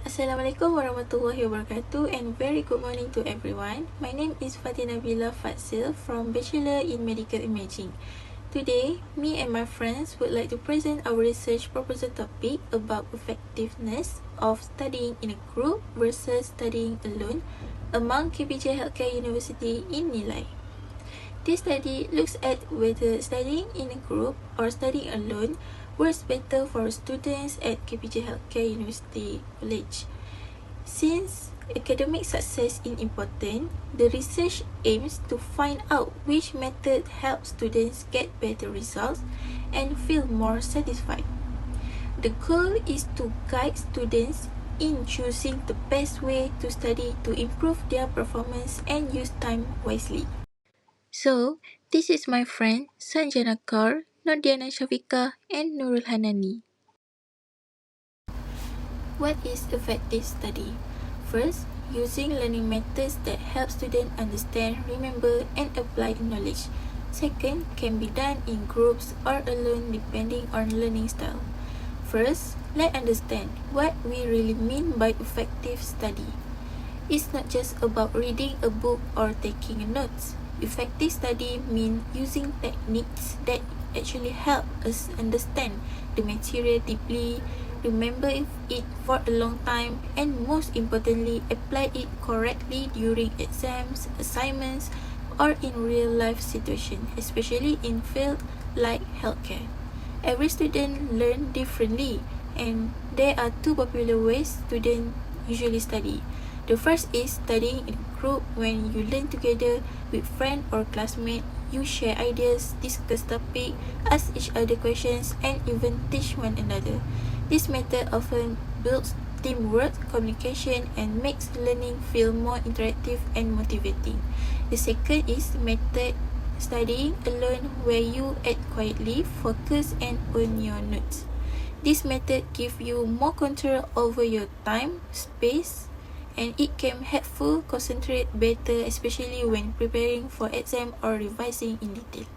Assalamualaikum warahmatullahi wabarakatuh and very good morning to everyone. My name is Fatina Bila Fatsil from Bachelor in Medical Imaging. Today, me and my friends would like to present our research proposal topic about effectiveness of studying in a group versus studying alone among KPJU Healthcare University in Nilai. This study looks at whether studying in a group or studying alone works better for students at KPJ Healthcare University College. Since academic success is important, the research aims to find out which method helps students get better results and feel more satisfied. The goal is to guide students in choosing the best way to study to improve their performance and use time wisely. So, this is my friend Sanjana Kaur, Nordiana Shafika, and Nurul Hanani. What is effective study? First, using learning methods that help students understand, remember, and apply knowledge. Second, can be done in groups or alone depending on learning style. First, let's understand what we really mean by effective study. It's not just about reading a book or taking notes. Effective study means using techniques that actually help us understand the material deeply, remember it for a long time, and most importantly, apply it correctly during exams, assignments, or in real-life situations, especially in fields like healthcare. Every student learns differently, and there are two popular ways students usually study. The first is studying in a group. When you learn together with friends or classmates, you share ideas, discuss topics, ask each other questions, and even teach one another. This method often builds teamwork, communication, and makes learning feel more interactive and motivating. The second is method studying alone, where you act quietly, focus, and own your notes. This method gives you more control over your time, space, and it can helpful concentrate better, especially when preparing for exam or revising in detail.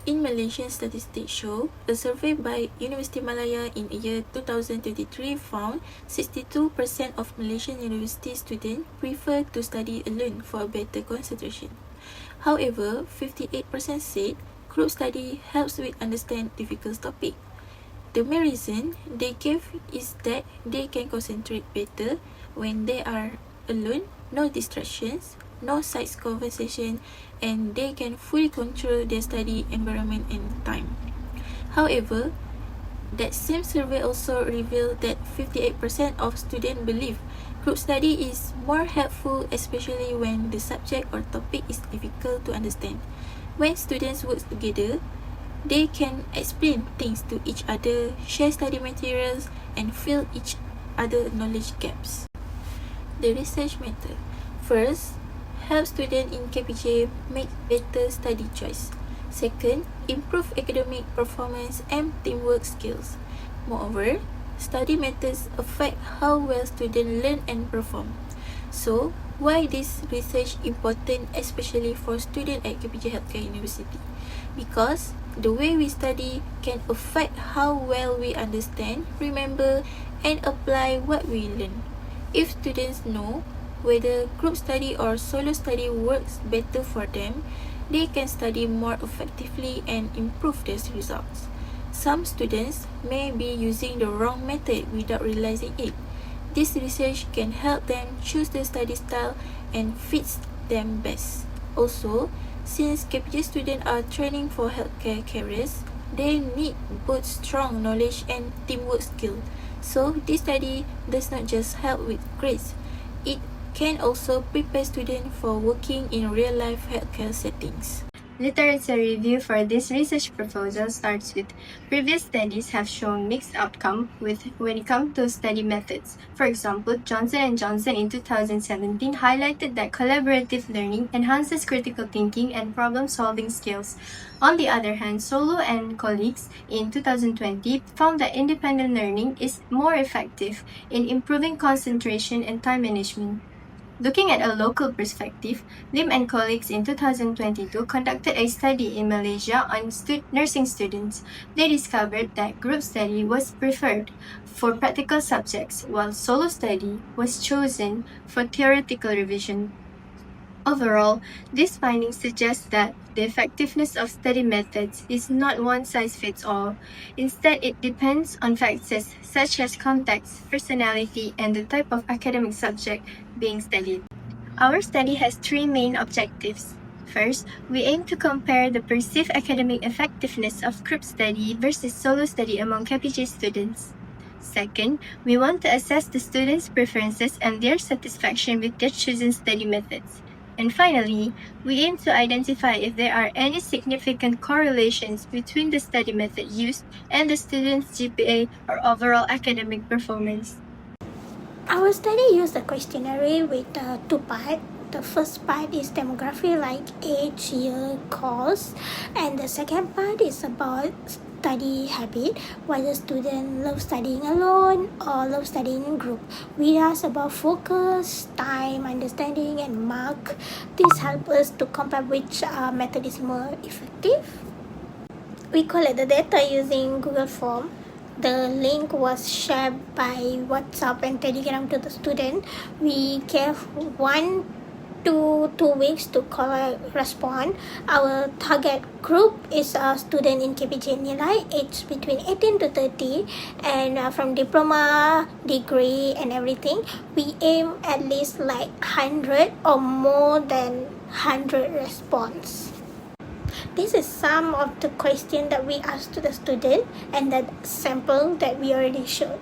In Malaysian statistics show, a survey by University Malaya in year 2023 found 62% of Malaysian university students prefer to study alone for a better concentration. However, 58% said group study helps with understand difficult topics. The main reason they gave is that they can concentrate better when they are alone, no distractions, no side conversation, and they can fully control their study environment and time. However, that same survey also revealed that 58% of students believe group study is more helpful, especially when the subject or topic is difficult to understand. When students work together, they can explain things to each other, share study materials, and fill each other knowledge gaps. The research method. First, help students in KPJ make better study choice. Second, improve academic performance and teamwork skills. Moreover, study methods affect how well students learn and perform. So, why this research important, especially for students at KPJ Healthcare University? Because the way we study can affect how well we understand, remember, and apply what we learn. If students know whether group study or solo study works better for them, they can study more effectively and improve their results. Some students may be using the wrong method without realizing it. This research can help them choose the study style and fits them best. Also, since KPJ students are training for healthcare careers, they need both strong knowledge and teamwork skill. So, this study does not just help with grades. It can also prepare students for working in real-life healthcare settings. Literature review for this research proposal starts with previous studies have shown mixed outcome when it comes to study methods. For example, Johnson & Johnson in 2017 highlighted that collaborative learning enhances critical thinking and problem-solving skills. On the other hand, Solo and colleagues in 2020 found that independent learning is more effective in improving concentration and time management. Looking at a local perspective, Lim and colleagues in 2022 conducted a study in Malaysia on nursing students. They discovered that group study was preferred for practical subjects, while solo study was chosen for theoretical revision. Overall, these findings suggest that the effectiveness of study methods is not one size fits all. Instead, it depends on factors such as context, personality, and the type of academic subject being studied. Our study has three main objectives. First, we aim to compare the perceived academic effectiveness of group study versus solo study among KPJ students. Second, we want to assess the students' preferences and their satisfaction with their chosen study methods. And finally, we aim to identify if there are any significant correlations between the study method used and the student's GPA or overall academic performance. Our study used a questionnaire with two parts. The first part is demography like age, year, course, and the second part is about study habit, whether student love studying alone or love studying in group. We ask about focus, time, understanding, and mark. This helps us to compare which method is more effective. We collect the data using Google Form. The link was shared by WhatsApp and Telegram to the student. We gave 1 to 2 weeks to respond. Our target group is a student in KPJU Nilai, aged between 18 to 30, and from diploma, degree, and everything. We aim at least like 100 or more than 100 response. This is some of the questions that we asked to the student and that sample that we already showed.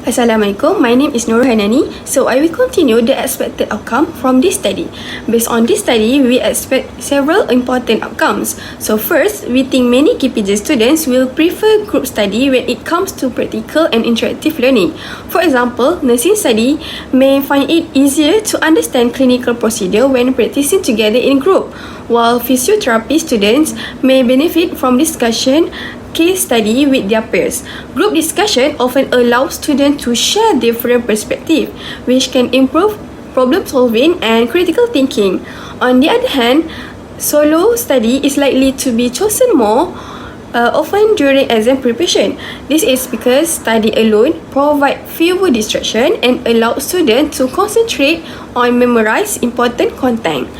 Assalamualaikum, my name is Nurul Hanani. So I will continue the expected outcome from this study. Based on this study, we expect several important outcomes. So first, we think many KPJ students will prefer group study when it comes to practical and interactive learning. For example, nursing study may find it easier to understand clinical procedure when practicing together in group, while physiotherapy students may benefit from discussion case study with their peers. Group discussion often allows students to share different perspectives, which can improve problem solving and critical thinking. On the other hand, solo study is likely to be chosen more often during exam preparation. This is because study alone provides fewer distractions and allows students to concentrate on memorize important content.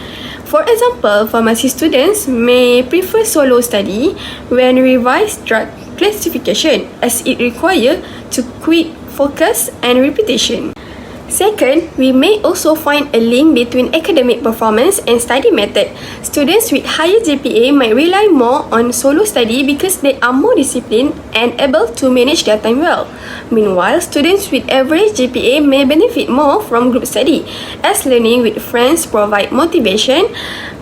For example, pharmacy students may prefer solo study when revise drug classification, as it requires to quick focus and repetition. Second, we may also find a link between academic performance and study method. Students with higher GPA might rely more on solo study because they are more disciplined and able to manage their time well. Meanwhile, students with average GPA may benefit more from group study, as learning with friends provide motivation,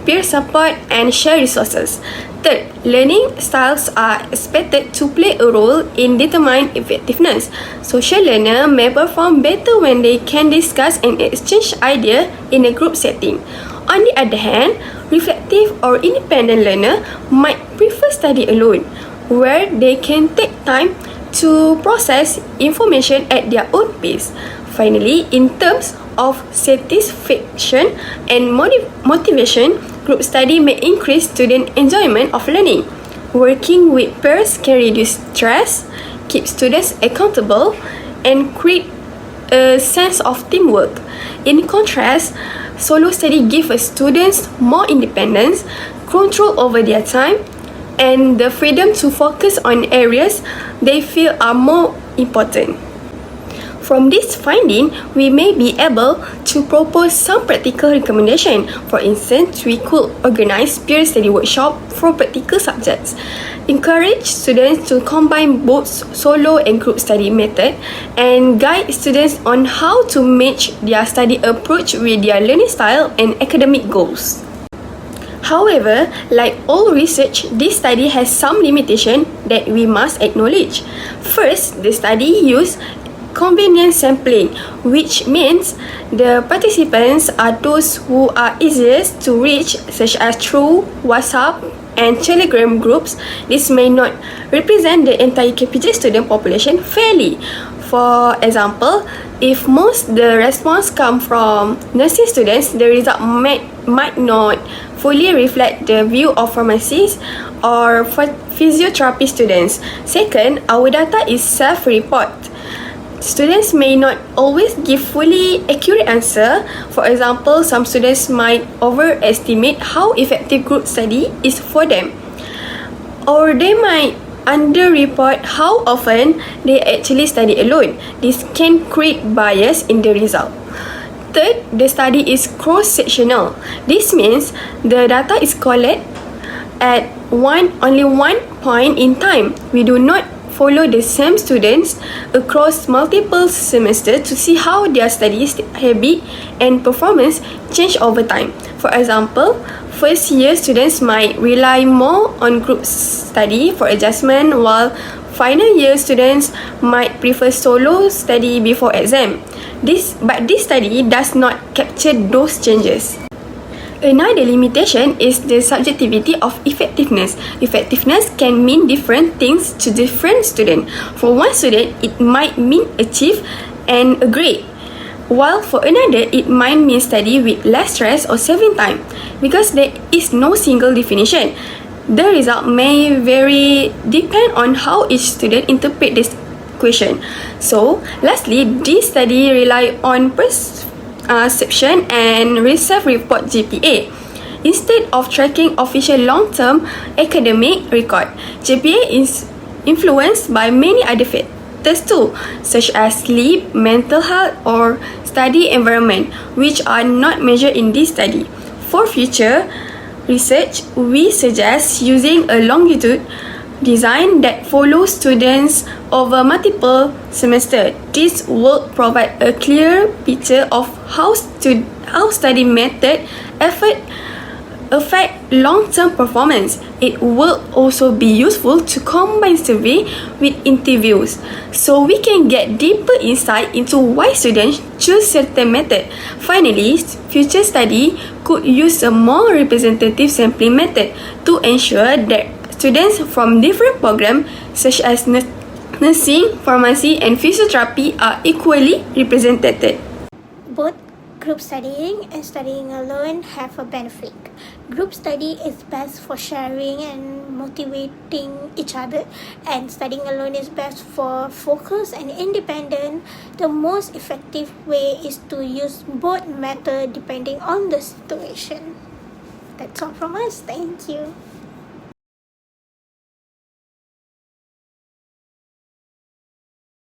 peer support, and share resources. Third, learning styles are expected to play a role in determining effectiveness. Social learners may perform better when they can discuss and exchange ideas in a group setting. On the other hand, reflective or independent learners might prefer study alone, where they can take time to process information at their own pace. Finally, in terms of satisfaction and motivation, group study may increase student enjoyment of learning. Working with peers can reduce stress, keep students accountable, and create a sense of teamwork. In contrast, solo study gives students more independence, control over their time, and the freedom to focus on areas they feel are more important. From this finding, we may be able to propose some practical recommendations. For instance, we could organize peer study workshop for practical subjects, encourage students to combine both solo and group study method, and guide students on how to match their study approach with their learning style and academic goals. However, like all research, this study has some limitation that we must acknowledge. First, the study used convenient sampling, which means the participants are those who are easiest to reach, such as through WhatsApp and Telegram groups. This may not represent the entire KPJ student population fairly. For example, if most the response come from nursing students, the result might not fully reflect the view of pharmacists or physiotherapy students. Second, our data is self-report. Students may not always give fully accurate answer. For example, some students might overestimate how effective group study is for them, or they might underreport how often they actually study alone. This can create bias in the result. Third, the study is cross-sectional. This means the data is collected at only one point in time. We do not follow the same students across multiple semesters to see how their study habit and performance change over time. For example, first year students might rely more on group study for adjustment, while final year students might prefer solo study before exam. But this study does not capture those changes. Another limitation is the subjectivity of effectiveness. Effectiveness can mean different things to different students. For one student, it might mean achieve and a grade, while for another, it might mean study with less stress or saving time. Because there is no single definition, the result may vary depend on how each student interpret this question. So, lastly, this study rely on perception and self-report GPA. Instead of tracking official long-term academic record, GPA is influenced by many other factors too, such as sleep, mental health, or study environment, which are not measured in this study. For future research, we suggest using a longitude design that follows students over multiple semesters. This will provide a clear picture of how study method affect long-term performance. It will also be useful to combine survey with interviews, so we can get deeper insight into why students choose certain method. Finally, future study could use a more representative sampling method to ensure that students from different programs such as nursing, pharmacy, and physiotherapy are equally represented. Both group studying and studying alone have a benefit. Group study is best for sharing and motivating each other, and studying alone is best for focus and independent. The most effective way is to use both methods depending on the situation. That's all from us. Thank you.